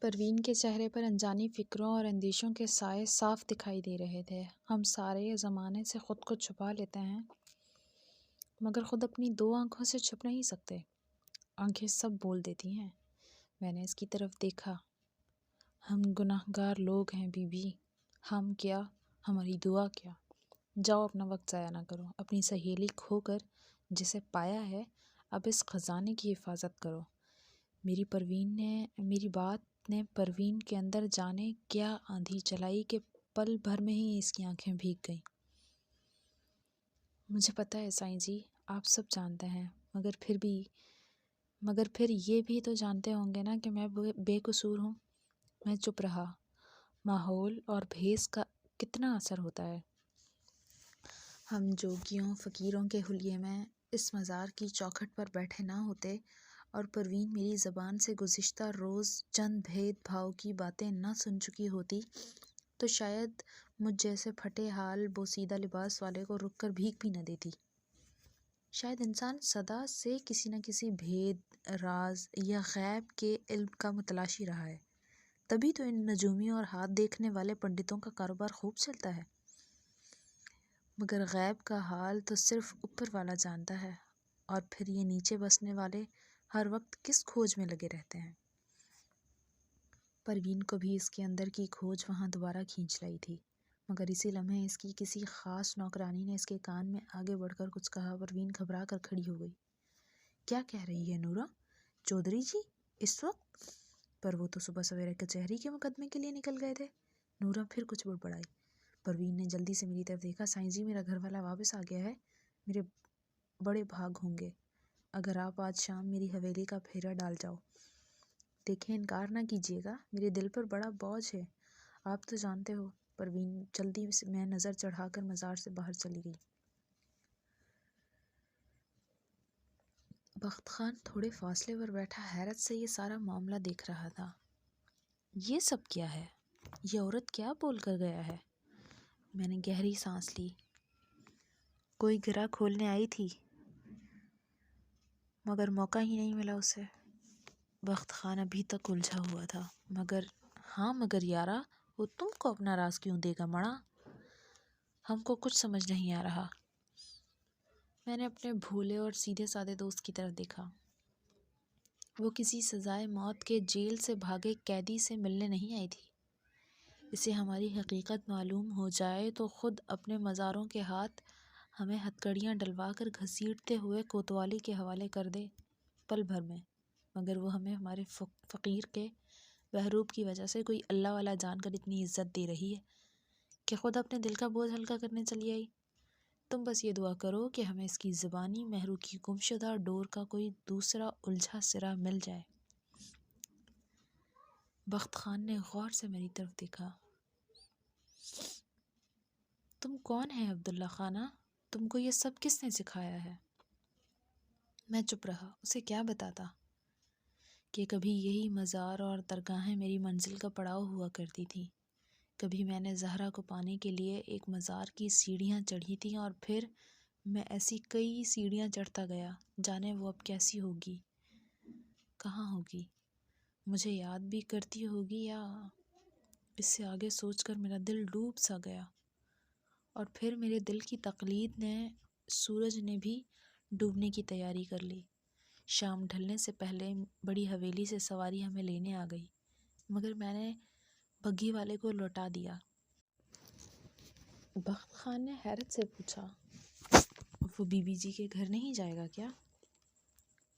پروین کے چہرے پر انجانی فکروں اور اندیشوں کے سائے صاف دکھائی دے رہے تھے۔ ہم سارے زمانے سے خود کو چھپا لیتے ہیں مگر خود اپنی دو آنکھوں سے چھپ نہیں سکتے۔ آنکھیں سب بول دیتی ہیں۔ میں نے اس کی طرف دیکھا۔ ہم گناہگار لوگ ہیں بی بی، ہم کیا، ہماری دعا کیا۔ جاؤ اپنا وقت ضائع نہ کرو، اپنی سہیلی کھو کر جسے پایا ہے اب اس خزانے کی حفاظت کرو۔ میری بات نے پروین کے اندر جانے کیا آندھی چلائی کہ پل بھر میں ہی اس کی آنکھیں بھیگ گئیں۔ مجھے پتہ ہے سائیں جی، آپ سب جانتے ہیں، مگر پھر یہ بھی تو جانتے ہوں گے نا کہ میں بے قصور ہوں۔ میں چپ رہا۔ ماحول اور بھیس کا کتنا اثر ہوتا ہے۔ ہم جوگیوں فقیروں کے حلیے میں اس مزار کی چوکھٹ پر بیٹھے نہ ہوتے اور پروین میری زبان سے گزشتہ روز چند بھید بھاؤ کی باتیں نہ سن چکی ہوتی تو شاید مجھ جیسے پھٹے حال بوسیدہ لباس والے کو رک کر بھیک بھی نہ دیتی۔ شاید انسان صدا سے کسی نہ کسی بھید، راز یا غیب کے علم کا متلاشی رہا ہے، تبھی تو ان نجومیوں اور ہاتھ دیکھنے والے پنڈتوں کا کاروبار خوب چلتا ہے۔ مگر غیب کا حال تو صرف اوپر والا جانتا ہے، اور پھر یہ نیچے بسنے والے ہر وقت کس کھوج میں لگے رہتے ہیں۔ پروین کو بھی اس کے اندر کی کھوج وہاں دوبارہ کھینچ لائی تھی، مگر اسی لمحے اس کی کسی خاص نوکرانی نے اس کے کان میں آگے بڑھ کر کچھ کہا۔ پروین گھبرا کر کھڑی ہو گئی۔ کیا کہہ رہی ہے نورا؟ چودھری جی اس وقت؟ پر وہ تو صبح سویرے کچہری کے مقدمے کے لیے نکل گئے تھے۔ نورا پھر کچھ بڑبڑائی۔ پروین نے جلدی سے میری طرف دیکھا۔ سائیں جی میرا گھر والا واپس آ گیا ہے، میرے بڑے بھاگ ہوں گے اگر آپ آج شام میری حویلی کا پھیرا ڈال جاؤ۔ دیکھیں انکار نہ کیجیے گا، میرے دل پر بڑا بوجھ ہے، آپ تو جانتے ہو۔ پروین جلدی میں نظر چڑھا کر مزار سے باہر چلی گئی۔ بخت خان تھوڑے فاصلے پر بیٹھا حیرت سے یہ سارا معاملہ دیکھ رہا تھا۔ یہ سب کیا ہے؟ یہ عورت کیا بول کر گیا ہے؟ میں نے گہری سانس لی۔ کوئی گرہ کھولنے آئی تھی مگر موقع ہی نہیں ملا اسے۔ بخت خان ابھی تک الجھا ہوا تھا۔ مگر یارا، وہ تم کو اپنا راز کیوں دے گا مڑا؟ ہم کو کچھ سمجھ نہیں آ رہا۔ میں نے اپنے بھولے اور سیدھے سادے دوست کی طرف دیکھا۔ وہ کسی سزائے موت کے جیل سے بھاگے قیدی سے ملنے نہیں آئی تھی۔ اسے ہماری حقیقت معلوم ہو جائے تو خود اپنے مزاروں کے ہاتھ ہمیں ہتکڑیاں ڈلوا کر گھسیٹتے ہوئے کوتوالی کے حوالے کر دے پل بھر میں۔ مگر وہ ہمیں ہمارے فقیر کے بہروپ کی وجہ سے کوئی اللہ والا جان کر اتنی عزت دے رہی ہے کہ خود اپنے دل کا بوجھ ہلکا کرنے چلی آئی۔ تم بس یہ دعا کرو کہ ہمیں اس کی زبانی مہرو کی گمشدہ ڈور کا کوئی دوسرا الجھا سرا مل جائے۔ بخت خان نے غور سے میری طرف دیکھا۔ تم کون ہے عبداللہ خانہ؟ تم کو یہ سب کس نے سکھایا ہے؟ میں چپ رہا۔ اسے کیا بتاتا کہ کبھی یہی مزار اور درگاہیں میری منزل کا پڑاؤ ہوا کرتی تھیں۔ کبھی میں نے زہرا کو پانے کے لیے ایک مزار کی سیڑھیاں چڑھی تھیں اور پھر میں ایسی کئی سیڑھیاں چڑھتا گیا۔ جانے وہ اب کیسی ہوگی، کہاں ہوگی، مجھے یاد بھی کرتی ہوگی یا… اس سے آگے سوچ کر میرا دل ڈوب سا گیا۔ اور پھر میرے دل کی تقلید نے سورج نے بھی ڈوبنے کی تیاری کر لی۔ شام ڈھلنے سے پہلے بڑی حویلی سے سواری ہمیں لینے آ گئی، مگر میں نے بگھی والے کو لوٹا دیا۔ بخت خان نے حیرت سے پوچھا، وہ بی بی جی کے گھر نہیں جائے گا کیا؟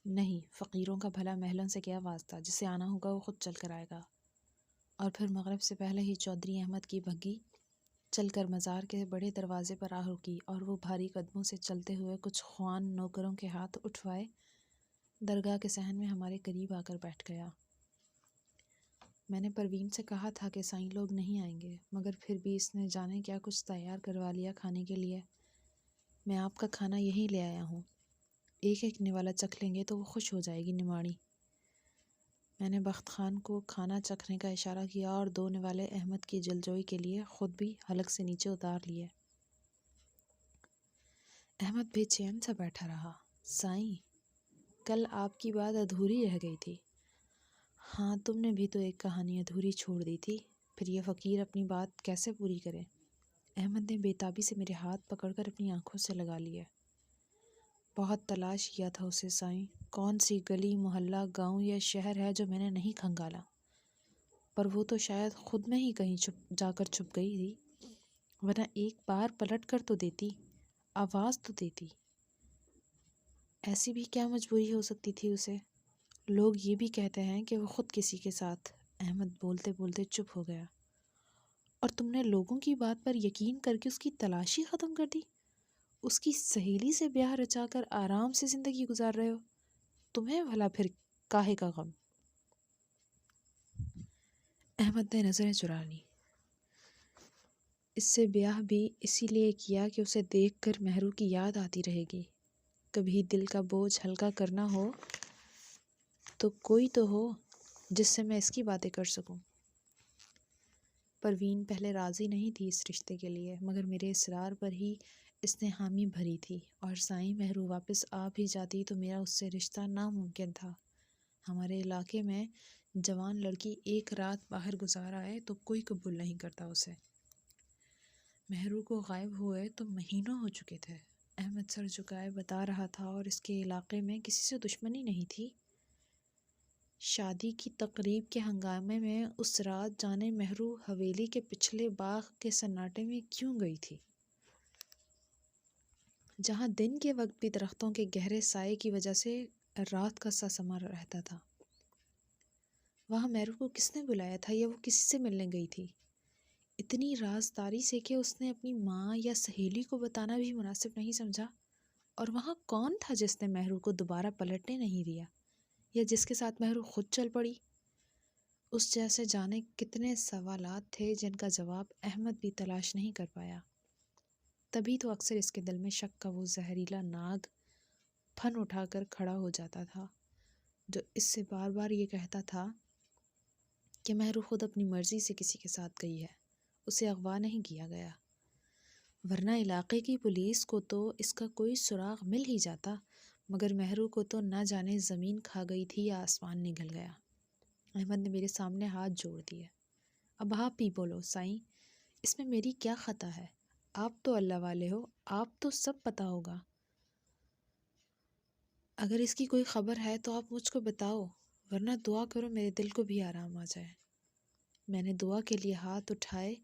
نہیں، فقیروں کا بھلا محلوں سے کیا واسطہ، جسے آنا ہوگا وہ خود چل کر آئے گا۔ اور پھر مغرب سے پہلے ہی چودھری احمد کی بگھی چل کر مزار کے بڑے دروازے پر آ رکی اور وہ بھاری قدموں سے چلتے ہوئے کچھ خوان نوکروں کے ہاتھ اٹھوائے درگاہ کے صحن میں ہمارے قریب آ کر بیٹھ گیا۔ میں نے پروین سے کہا تھا کہ سائیں لوگ نہیں آئیں گے، مگر پھر بھی اس نے جانے کیا کچھ تیار کروا لیا کھانے کے لیے۔ میں آپ کا کھانا یہیں لے آیا ہوں، ایک نوالا چکھ لیں گے تو وہ خوش ہو جائے گی نماڑی۔ میں نے بخت خان کو کھانا چکھنے کا اشارہ کیا اور 2 نوالے احمد کی جلجوئی کے لیے خود بھی حلق سے نیچے اتار لیے۔ احمد بے چین سا بیٹھا رہا۔ سائیں، کل آپ کی بات ادھوری رہ گئی تھی۔ ہاں، تم نے بھی تو ایک کہانی ادھوری چھوڑ دی تھی، پھر یہ فقیر اپنی بات کیسے پوری کرے؟ احمد نے بےتابی سے میرے ہاتھ پکڑ کر اپنی آنکھوں سے لگا لیا۔ بہت تلاش کیا تھا اسے سائیں، کون سی گلی محلہ گاؤں یا شہر ہے جو میں نے نہیں کھنگالا، پر وہ تو شاید خود میں ہی کہیں جا کر چھپ گئی تھی، ورنہ ایک بار پلٹ کر تو دیتی، آواز تو دیتی۔ ایسی بھی کیا مجبوری ہو سکتی تھی اسے؟ لوگ یہ بھی کہتے ہیں کہ وہ خود کسی کے ساتھ۔ احمد بولتے بولتے چپ ہو گیا۔ اور تم نے لوگوں کی بات پر یقین کر کے اس کی تلاشی ختم کر دی؟ اس کی سہیلی سے بیاہ رچا کر آرام سے زندگی گزار رہے ہو؟ تمہیں بھلا پھر کاہے کا غم؟ احمد نے نظریں چرا لیں۔ اس سے بیاہ بھی اسی لیے کیا کہ اسے دیکھ کر مہرو کی یاد آتی رہے گی۔ کبھی دل کا بوجھ ہلکا کرنا ہو تو کوئی تو ہو جس سے میں اس کی باتیں کر سکوں۔ پروین پہلے راضی نہیں تھی اس رشتے کے لیے، مگر میرے اصرار پر ہی اس نے حامی بھری تھی، اور سائیں مہرو واپس آ بھی جاتی تو میرا اس سے رشتہ ناممکن تھا۔ ہمارے علاقے میں جوان لڑکی ایک رات باہر گزار آئے تو کوئی قبول نہیں کرتا اسے۔ مہرو کو غائب ہوئے تو مہینوں ہو چکے تھے۔ احمد سر جھکائے بتا رہا تھا، اور اس کے علاقے میں کسی سے دشمنی نہیں تھی۔ شادی کی تقریب کے ہنگامے میں اس رات جانے مہرو حویلی کے پچھلے باغ کے سناٹے میں کیوں گئی تھی، جہاں دن کے وقت بھی درختوں کے گہرے سائے کی وجہ سے رات کا سا سما رہتا تھا؟ وہاں مہرو کو کس نے بلایا تھا، یا وہ کسی سے ملنے گئی تھی؟ اتنی رازداری سے کہ اس نے اپنی ماں یا سہیلی کو بتانا بھی مناسب نہیں سمجھا۔ اور وہاں کون تھا جس نے مہرو کو دوبارہ پلٹنے نہیں دیا، یا جس کے ساتھ مہرو خود چل پڑی؟ اس جیسے جانے کتنے سوالات تھے جن کا جواب احمد بھی تلاش نہیں کر پایا۔ تبھی تو اکثر اس کے دل میں شک کا وہ زہریلا ناگ پھن اٹھا کر کھڑا ہو جاتا تھا، جو اس سے بار بار یہ کہتا تھا کہ مہرو خود اپنی مرضی سے کسی کے ساتھ گئی ہے، اسے اغوا نہیں کیا گیا، ورنہ علاقے کی پولیس کو تو اس کا کوئی سراغ مل ہی جاتا، مگر مہرو کو تو نہ جانے زمین کھا گئی تھی یا آسمان نگل گیا۔ احمد نے میرے سامنے ہاتھ جوڑ دیے۔ اب آپ ہی بولو سائیں، اس میں میری کیا خطا ہے؟ آپ تو اللہ والے ہو، آپ تو سب پتہ ہوگا۔ اگر اس کی کوئی خبر ہے تو آپ مجھ کو بتاؤ، ورنہ دعا کرو میرے دل کو بھی آرام آ جائے۔ میں نے دعا کے لیے ہاتھ اٹھائے،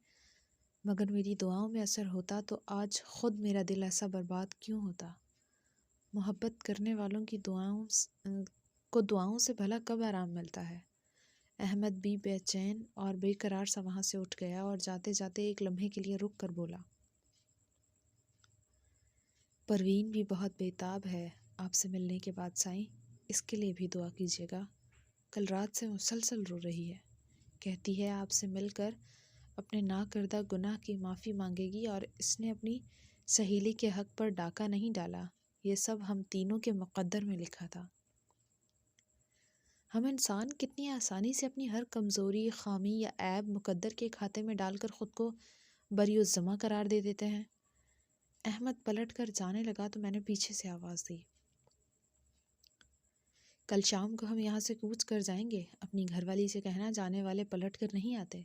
مگر میری دعاؤں میں اثر ہوتا تو آج خود میرا دل ایسا برباد کیوں ہوتا؟ محبت کرنے والوں کی دعاؤں سے بھلا کب آرام ملتا ہے؟ احمد بھی بے چین اور بے قرار سا وہاں سے اٹھ گیا، اور جاتے جاتے ایک لمحے کے لیے رک کر بولا، پروین بھی بہت بےتاب ہے آپ سے ملنے کے بعد سائیں، اس کے لیے بھی دعا کیجیے گا۔ کل رات سے مسلسل رو رہی ہے، کہتی ہے آپ سے مل کر اپنے ناکردہ گناہ کی معافی مانگے گی، اور اس نے اپنی سہیلی کے حق پر ڈاکہ نہیں ڈالا، یہ سب ہم تینوں کے مقدر میں لکھا تھا۔ ہم انسان کتنی آسانی سے اپنی ہر کمزوری، خامی یا عیب مقدر کے کھاتے میں ڈال کر خود کو بری الذمہ قرار دے دیتے ہیں۔ احمد پلٹ کر جانے لگا تو میں نے پیچھے سے آواز دی، کل شام کو ہم یہاں سے کوچ کر جائیں گے، اپنی گھر والی سے کہنا جانے والے پلٹ کر نہیں آتے،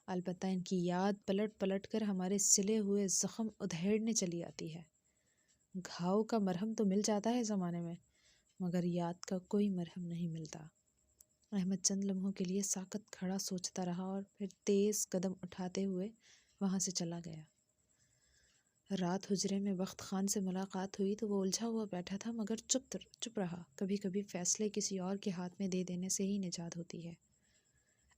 البتہ ان کی یاد پلٹ پلٹ کر ہمارے سلے ہوئے زخم ادھیڑنے چلی آتی ہے۔ گھاؤ کا مرہم تو مل جاتا ہے زمانے میں، مگر یاد کا کوئی مرہم نہیں ملتا۔ احمد چند لمحوں کے لیے ساکت کھڑا سوچتا رہا، اور پھر تیز قدم اٹھاتے ہوئے وہاں سے چلا گیا۔ رات حجرے میں بخت خان سے ملاقات ہوئی تو وہ الجھا ہوا بیٹھا تھا، مگر چپ رہا۔ کبھی کبھی فیصلے کسی اور کے ہاتھ میں دے دینے سے ہی نجات ہوتی ہے۔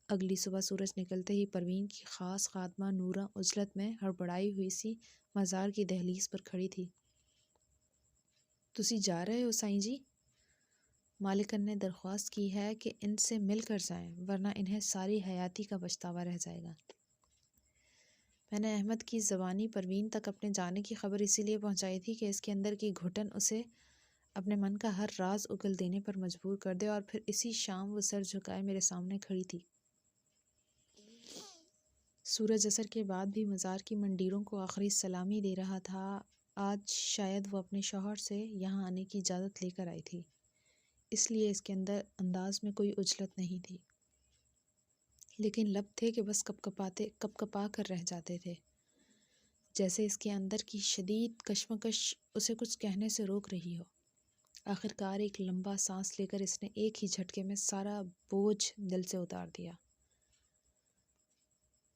اگلی صبح سورج نکلتے ہی پروین کی خاص خادمہ نورہ عجلت میں ہڑبڑائی ہوئی سی مزار کی دہلیز پر کھڑی تھی۔ تسی جا رہے ہو سائیں جی؟ مالکن نے درخواست کی ہے کہ ان سے مل کر جائیں، ورنہ انہیں ساری حیاتی کا پچھتاوا رہ جائے گا۔ میں نے احمد کی زبانی پروین تک اپنے جانے کی خبر اسی لیے پہنچائی تھی کہ اس کے اندر کی گھٹن اسے اپنے من کا ہر راز اگل دینے پر مجبور کر دے، اور پھر اسی شام وہ سر جھکائے میرے سامنے کھڑی تھی۔ سورج اثر کے بعد بھی مزار کی منڈیروں کو آخری سلامی دے رہا تھا۔ آج شاید وہ اپنے شوہر سے یہاں آنے کی اجازت لے کر آئی تھی، اس لیے اس کے انداز میں کوئی عجلت نہیں تھی۔ لیکن لب تھے کہ بس کپ کپا کر رہ جاتے تھے، جیسے اس کے اندر کی شدید کشمکش اسے کچھ کہنے سے روک رہی ہو۔ آخر کار ایک لمبا سانس لے کر اس نے ایک ہی جھٹکے میں سارا بوجھ دل سے اتار دیا۔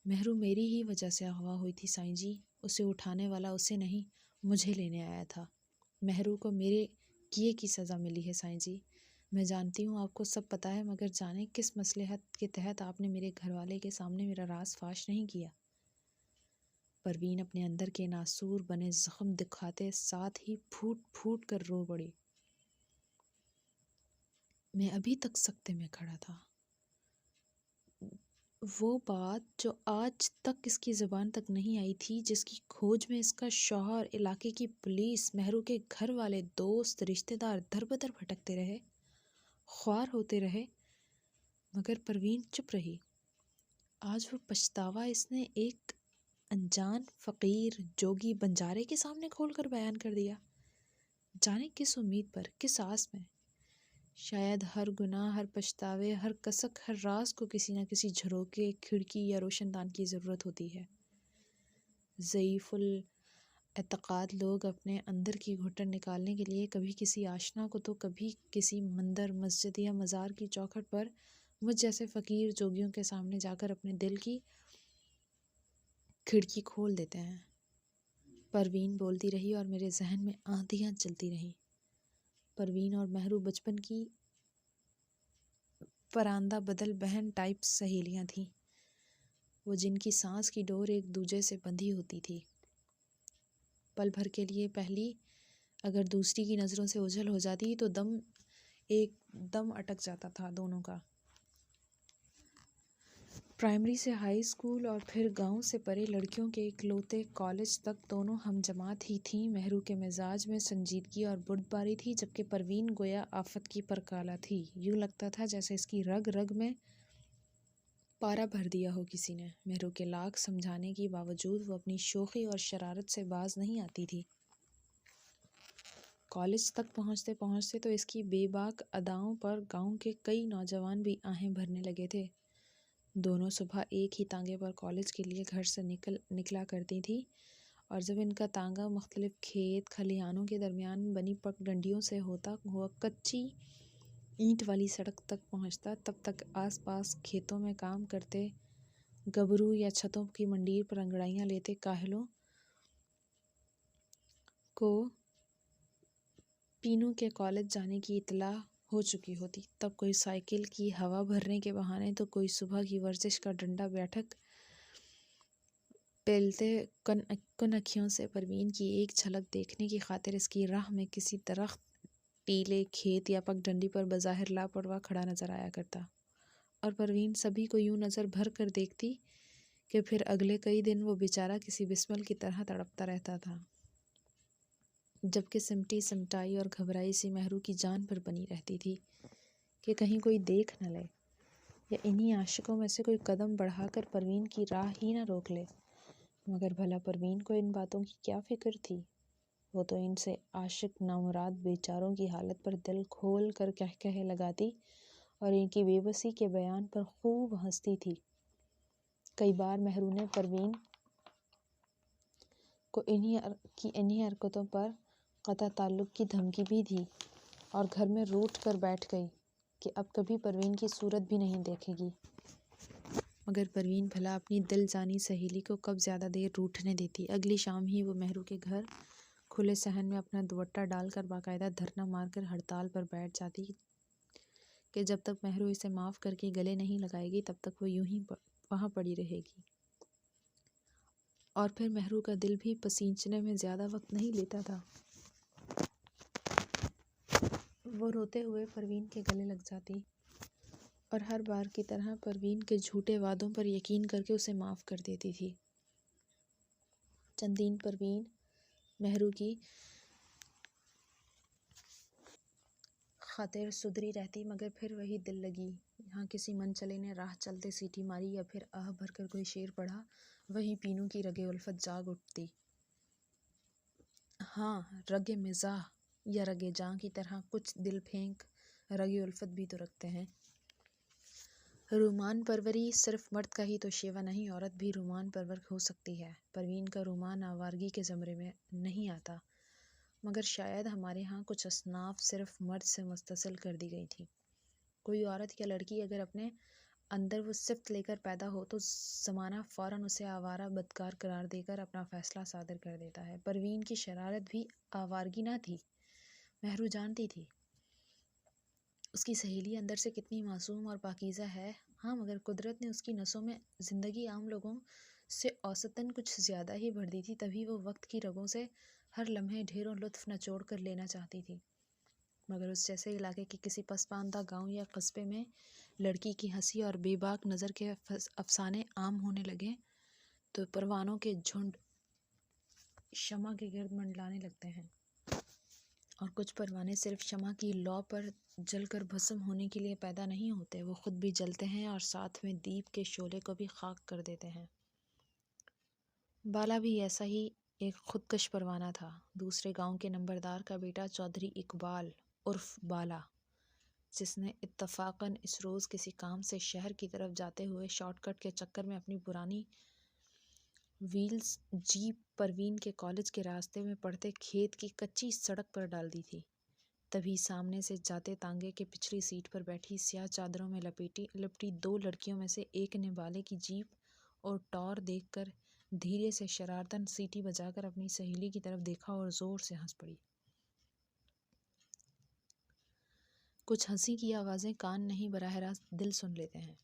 مہرو میری ہی وجہ سے اغوا ہوئی تھی سائیں جی، اسے اٹھانے والا اسے نہیں مجھے لینے آیا تھا۔ مہرو کو میرے کیے کی سزا ملی ہے سائیں جی، میں جانتی ہوں آپ کو سب پتہ ہے، مگر جانے کس مصلحت کے تحت آپ نے میرے گھر والے کے سامنے میرا راز فاش نہیں کیا۔ پروین اپنے اندر کے ناسور بنے زخم دکھاتے ساتھ ہی پھوٹ پھوٹ کر رو پڑی۔ میں ابھی تک سکتے میں کھڑا تھا۔ وہ بات جو آج تک اس کی زبان تک نہیں آئی تھی، جس کی کھوج میں اس کا شوہر، علاقے کی پولیس، مہرو کے گھر والے، دوست، رشتہ دار در بدر بھٹکتے رہے، خوار ہوتے رہے، مگر پروین چپ رہی۔ آج وہ پچھتاوا اس نے ایک انجان فقیر جوگی بنجارے کے سامنے کھول کر بیان کر دیا۔ جانے کس امید پر، کس آس میں؟ شاید ہر گناہ، ہر پچھتاوے، ہر کسک، ہر راز کو کسی نہ کسی جھروکے، کھڑکی یا روشن دان کی ضرورت ہوتی ہے۔ ضعیف الاعتقاد لوگ اپنے اندر کی گھٹن نکالنے کے لیے کبھی کسی آشنا کو تو کبھی کسی مندر، مسجد یا مزار کی چوکھٹ پر مجھ جیسے فقیر جوگیوں کے سامنے جا کر اپنے دل کی کھڑکی کھول دیتے ہیں۔ پروین بولتی رہی اور میرے ذہن میں آندیاں چلتی رہیں۔ پروین اور مہرو بچپن کی پراندہ بدل بہن ٹائپ سہیلیاں تھیں، وہ جن کی سانس کی ڈور ایک دوجے سے بندھی ہوتی تھی۔ پل بھر کے لیے پہلی اگر دوسری کی نظروں سے اوجھل ہو جاتی تو ایک دم اٹک جاتا تھا دونوں کا۔ پرائمری سے ہائی اسکول اور پھر گاؤں سے پرے لڑکیوں کے اکلوتے کالج تک دونوں ہم جماعت ہی تھیں۔ مہرو کے مزاج میں سنجیدگی اور بردباری تھی، جبکہ پروین گویا آفت کی پرکالہ تھی۔ یوں لگتا تھا جیسے اس کی رگ رگ میں پارا بھر دیا ہو کسی نے۔ مہرو کے لاکھ سمجھانے کے باوجود وہ اپنی شوخی اور شرارت سے باز نہیں آتی تھی۔ کالج تک پہنچتے پہنچتے تو اس کی بے باک اداؤں پر گاؤں کے کئی نوجوان بھی آہیں بھرنے لگے تھے۔ دونوں صبح ایک ہی تانگے پر کالج کے لیے گھر سے نکلا کرتی تھی، اور جب ان کا تانگا مختلف کھیت کھلیانوں کے درمیان بنی پگ ڈنڈیوں سے ہوتا ہوا کچی اینٹ والی سڑک تک پہنچتا، تب تک آس پاس کھیتوں میں کام کرتے گبرو یا چھتوں کی منڈیر پر انگڑائیاں لیتے کاہلوں کو پینو کے کالج جانے کی اطلاع ہو چکی ہوتی۔ تب کوئی سائیکل کی ہوا بھرنے کے بہانے تو کوئی صبح کی ورزش کا ڈنڈا بیٹھک ٹیلتے کنکھیوں سے پروین کی ایک جھلک دیکھنے کی خاطر اس کی راہ میں کسی درخت، ٹیلے، کھیت یا پگ ڈنڈی پر بظاہر لاپرواہ کھڑا نظر آیا کرتا، اور پروین سبھی کو یوں نظر بھر کر دیکھتی کہ پھر اگلے کئی دن وہ بیچارہ کسی بسمل کی طرح تڑپتا رہتا تھا، جبکہ سمٹی سمٹائی اور گھبرائی سی مہرو کی جان پر بنی رہتی تھی کہ کہیں کوئی دیکھ نہ لے، یا انہی عاشقوں میں سے کوئی قدم بڑھا کر پروین کی راہ ہی نہ روک لے۔ مگر بھلا پروین کو ان باتوں کی کیا فکر تھی؟ وہ تو ان سے عاشق نامراد بیچاروں کی حالت پر دل کھول کر کہے لگاتی اور ان کی بے بسی کے بیان پر خوب ہنستی تھی۔ کئی بار مہرو نے پروین کو انہی حرکتوں پر قطع تعلق کی دھمکی بھی دی اور گھر میں روٹھ کر بیٹھ گئی کہ اب کبھی پروین کی صورت بھی نہیں دیکھے گی۔ مگر پروین بھلا اپنی دل جانی سہیلی کو کب زیادہ دیر روٹھنے دیتی؟ اگلی شام ہی وہ مہرو کے گھر کھلے صحن میں اپنا دوپٹہ ڈال کر باقاعدہ دھرنا مار کر ہڑتال پر بیٹھ جاتی کہ جب تک مہرو اسے معاف کر کے گلے نہیں لگائے گی تب تک وہ یوں ہی وہاں پڑی رہے گی۔ اور پھر مہرو کا دل بھی پسینچنے میں زیادہ وقت نہیں لیتا تھا، وہ روتے ہوئے پروین کے گلے لگ جاتی اور ہر بار کی طرح پروین کے جھوٹے وعدوں پر یقین کر کے اسے معاف کر دیتی تھی۔ چند دن پروین مہرو کی خاطر سدھری رہتی، مگر پھر وہی دل لگی، یہاں کسی من چلے نے راہ چلتے سیٹی ماری یا پھر آہ بھر کر کوئی شعر پڑھا، وہی پینو کی رگ الفت جاگ اٹھتی۔ ہاں، رگ مزاح یا رگ جاں کی طرح کچھ دل پھینک رگ الفت بھی تو رکھتے ہیں۔ رومان پروری صرف مرد کا ہی تو شیوا نہیں، عورت بھی رومان پرور ہو سکتی ہے۔ پروین کا رومان آوارگی کے زمرے میں نہیں آتا، مگر شاید ہمارے ہاں کچھ اصناف صرف مرد سے مستصل کر دی گئی تھی۔ کوئی عورت یا لڑکی اگر اپنے اندر وہ صفت لے کر پیدا ہو تو زمانہ فوراً اسے آوارہ بدکار قرار دے کر اپنا فیصلہ صادر کر دیتا ہے۔ پروین کی شرارت بھی آوارگی نہ تھی، مہرو جانتی تھی اس کی سہیلی اندر سے کتنی معصوم اور پاکیزہ ہے۔ ہاں، مگر قدرت نے اس کی نسوں میں زندگی عام لوگوں سے اوسطاً کچھ زیادہ ہی بھر دی تھی، تبھی وہ وقت کی رگوں سے ہر لمحے ڈھیروں لطف نچوڑ کر لینا چاہتی تھی۔ مگر اس جیسے علاقے کے کسی پسماندہ گاؤں یا قصبے میں لڑکی کی ہنسی اور بے باک نظر کے افسانے عام ہونے لگے تو پروانوں کے جھنڈ شمع کے گرد منڈلانے لگتے ہیں، اور کچھ پروانے صرف شمع کی لو پر جل کر بھسم ہونے کے لیے پیدا نہیں ہوتے، وہ خود بھی جلتے ہیں اور ساتھ میں دیپ کے شعلے کو بھی خاک کر دیتے ہیں۔ بالا بھی ایسا ہی ایک خودکش پروانہ تھا۔ دوسرے گاؤں کے نمبردار کا بیٹا چودھری اقبال عرف بالا، جس نے اتفاقاً اس روز کسی کام سے شہر کی طرف جاتے ہوئے شارٹ کٹ کے چکر میں اپنی پرانی ویلز جیپ پروین کے کالج کے راستے میں پڑتے کھیت کی کچی سڑک پر ڈال دی تھی، تبھی سامنے سے جاتے تانگے کے پچھلی سیٹ پر بیٹھی سیاہ چادروں میں لپٹی دو لڑکیوں میں سے ایک نے بالے کی جیپ اور ٹور دیکھ کر دھیرے سے شرارتاً سیٹی بجا کر اپنی سہیلی کی طرف دیکھا اور زور سے ہنس پڑی۔ کچھ ہنسی کی آوازیں کان نہیں براہ راست دل سن لیتے ہیں۔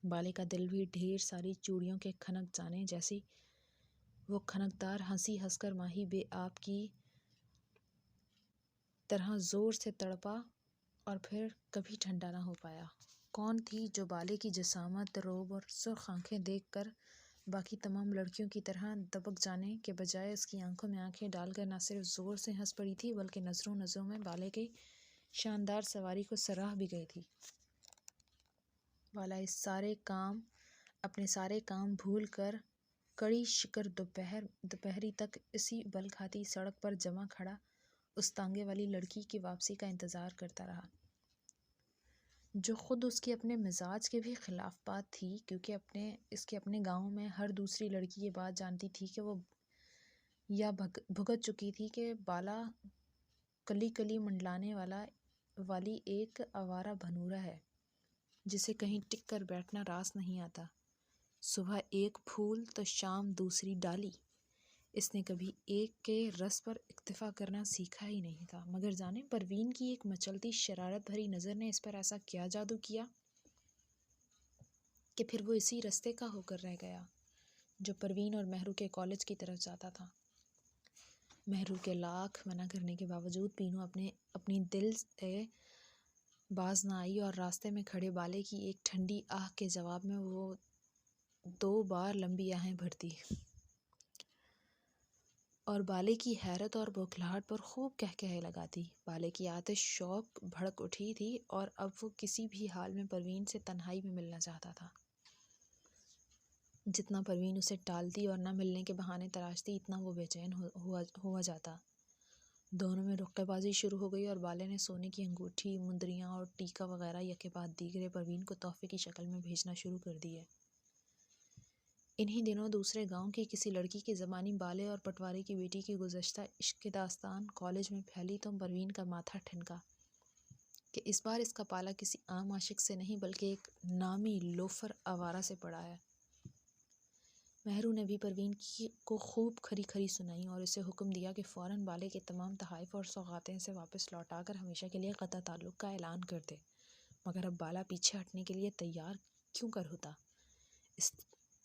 بالے کا دل بھی ڈھیر ساری چوڑیوں کے کھنک جانے جیسی وہ کھنکدار ہنسی ہنس کر ماہی بے آب کی طرح زور سے تڑپا اور پھر کبھی ٹھنڈا نہ ہو پایا۔ کون تھی جو بالے کی جسامت، روب اور سرخ آنکھیں دیکھ کر باقی تمام لڑکیوں کی طرح دبک جانے کے بجائے اس کی آنکھوں میں آنکھیں ڈال کر نہ صرف زور سے ہنس پڑی تھی بلکہ نظروں میں بالے کی شاندار سواری کو سراہ بھی گئی تھی۔ بالا اپنے سارے کام بھول کر کڑی شکر دوپہری تک اسی بل کھاتی سڑک پر جمع کھڑا اس تانگے والی لڑکی کی واپسی کا انتظار کرتا رہا، جو خود اس کے اپنے مزاج کے بھی خلاف بات تھی، کیونکہ اس کے اپنے گاؤں میں ہر دوسری لڑکی یہ بات جانتی تھی کہ وہ یا بھگت چکی تھی کہ بالا کلی کلی منڈلانے والی ایک آوارہ بھنورا ہے جسے کہیں ٹک کر بیٹھنا راس نہیں آتا۔ صبح ایک پھول تو شام دوسری ڈالی، اس نے کبھی ایک کے رس پر اکتفا کرنا سیکھا ہی نہیں تھا، مگر جانے پروین کی ایک مچلتی شرارت بھری نظر نے اس پر ایسا کیا جادو کیا کہ پھر وہ اسی رستے کا ہو کر رہ گیا جو پروین اور مہرو کے کالج کی طرف جاتا تھا۔ مہرو کے لاکھ منع کرنے کے باوجود پینو اپنی دل سے باز نہ آئی اور راستے میں کھڑے بالے کی ایک ٹھنڈی آہ کے جواب میں وہ 2 بار لمبی آہیں بھرتی اور بالے کی حیرت اور بوکھلاہٹ پر خوب کہکہے لگاتی۔ بالے کی آتش شوق بھڑک اٹھی تھی اور اب وہ کسی بھی حال میں پروین سے تنہائی میں ملنا چاہتا تھا۔ جتنا پروین اسے ٹالتی اور نہ ملنے کے بہانے تراشتی اتنا وہ بے چین ہوا جاتا۔ دونوں میں رقے بازی شروع ہو گئی اور بالے نے سونے کی انگوٹھی، مندریاں اور ٹیکا وغیرہ یکے بعد دیگرے پروین کو تحفے کی شکل میں بھیجنا شروع کر دیے۔ انہی دنوں دوسرے گاؤں کی کسی لڑکی کی زبانی بالے اور پٹواری کی بیٹی کی گزشتہ عشق کی داستان کالج میں پھیلی تو پروین کا ماتھا ٹھنکا کہ اس بار اس کا پالا کسی عام عاشق سے نہیں بلکہ ایک نامی لوفر آوارہ سے پڑا ہے۔ مہرو نے بھی پروین کو خوب کھری کھری سنائی اور اسے حکم دیا کہ فوراً بالے کے تمام تحائف اور سوغاتیں اسے واپس لوٹا کر ہمیشہ کے لیے قطع تعلق کا اعلان کر دے، مگر اب بالا پیچھے ہٹنے کے لیے تیار کیوں کر ہوتا؟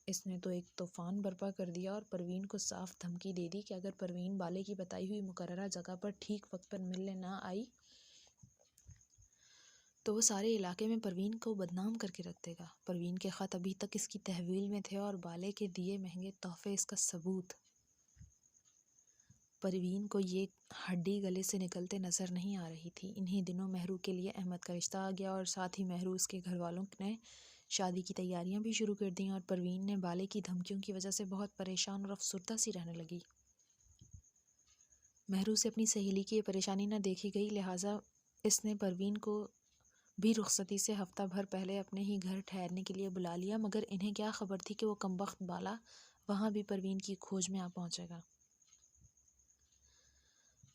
اس نے تو ایک طوفان برپا کر دیا اور پروین کو صاف دھمکی دے دی کہ اگر پروین بالے کی بتائی ہوئی مقررہ جگہ پر ٹھیک وقت پر ملنے نہ آئی تو وہ سارے علاقے میں پروین کو بدنام کر کے رکھ دے گا۔ پروین کے خط ابھی تک اس کی تحویل میں تھے اور بالے کے دیے مہنگے تحفے اس کا ثبوت۔ پروین کو یہ ہڈی گلے سے نکلتے نظر نہیں آ رہی تھی۔ انہی دنوں مہرو کے لیے احمد کا رشتہ آ گیا اور ساتھ ہی مہرو اس کے گھر والوں نے شادی کی تیاریاں بھی شروع کر دیں اور پروین نے بالے کی دھمکیوں کی وجہ سے بہت پریشان اور افسردہ سی رہنے لگی۔ مہرو سے اپنی سہیلی کی یہ پریشانی نہ دیکھی گئی، لہٰذا اس نے پروین کو بھی رخصتی سے ہفتہ بھر پہلے اپنے ہی گھر ٹھہرنے کے لیے بلا لیا، مگر انہیں کیا خبر تھی کہ وہ کمبخت بالا وہاں بھی پروین کی کھوج میں آ پہنچے گا۔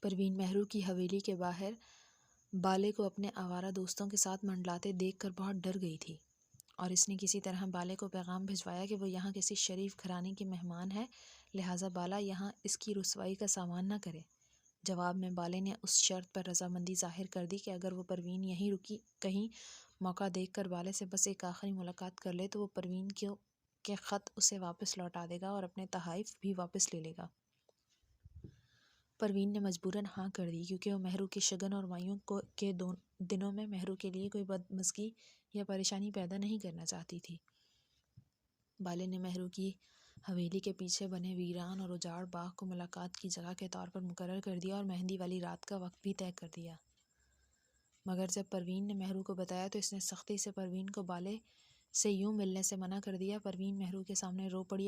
پروین مہرو کی حویلی کے باہر بالے کو اپنے آوارہ دوستوں کے ساتھ منڈلاتے دیکھ کر بہت ڈر گئی تھی، اور اس نے کسی طرح بالے کو پیغام بھجوایا کہ وہ یہاں کسی شریف گھرانے کی مہمان ہے، لہٰذا بالا یہاں اس کی رسوائی کا سامان نہ کرے۔ جواب میں بالے نے اس شرط پر رضامندی ظاہر کر دی کہ اگر وہ پروین یہیں رکی کہیں موقع دیکھ کر بالے سے بس ایک آخری ملاقات کر لے تو وہ پروین کے خط اسے واپس لوٹا دے گا اور اپنے تحائف بھی واپس لے لے گا۔ پروین نے مجبوراً ہاں کر دی، کیونکہ وہ مہرو کی شگن اور مایوں کے دنوں میں مہرو کے لیے کوئی بدمزگی یا پریشانی پیدا نہیں کرنا چاہتی تھی۔ بالے نے مہرو کی حویلی کے پیچھے بنے ویران اور اجاڑ باغ کو ملاقات کی جگہ کے طور پر مقرر کر دیا اور مہندی والی رات کا وقت بھی طے کر دیا۔ مگر جب پروین نے مہرو کو بتایا تو اس نے سختی سے پروین کو بالے سے یوں ملنے سے منع کر دیا۔ پروین مہرو کے سامنے رو پڑی